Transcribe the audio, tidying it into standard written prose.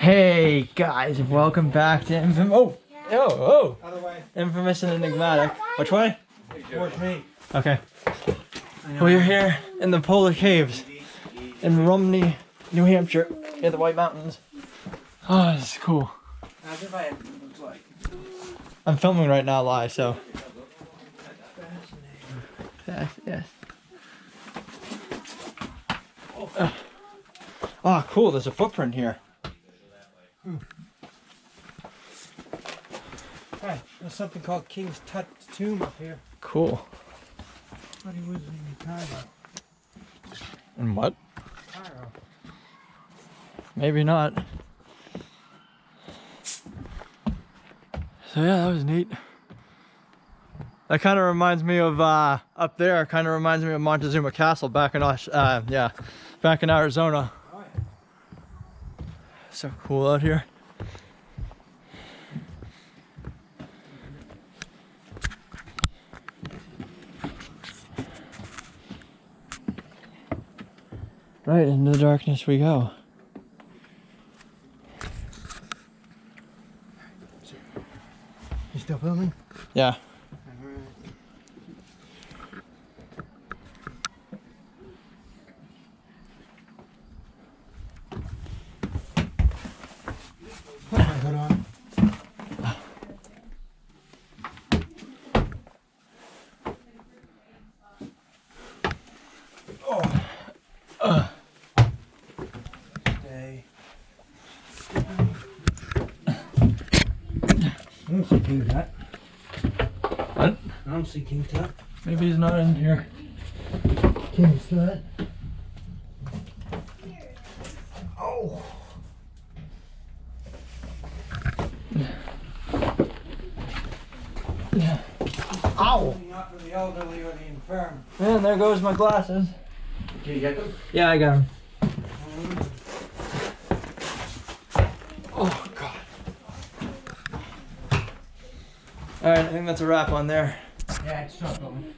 Hey guys, welcome back to Infamous and Enigmatic. Which way? Towards me. Okay. We're here in the Polar Caves in Rumney, New Hampshire, near the White Mountains. Oh, this is cool. I'm filming right now live, so. Yes. Oh, cool. There's a footprint here. Hey, there's something called King's Tut Tomb up here. Cool. But he was in Cairo. And what? Cairo. Maybe not. So yeah, that was neat. That kind of reminds me of up there. Kind of reminds me of Montezuma Castle back in back in Arizona. Oh, yeah. So cool out here. Right into the darkness we go. You still filming? Yeah. Put my hood on. Stay. I don't see King Tut. What? I don't see King Tut. Maybe he's not in here. King's Tut. Oh. Yeah. Ow! Not for the elderly or the infirm. Man, there goes my glasses. Can you get them? Yeah, I got them. Oh, God. Alright, I think that's a wrap on there. Yeah, it's not going.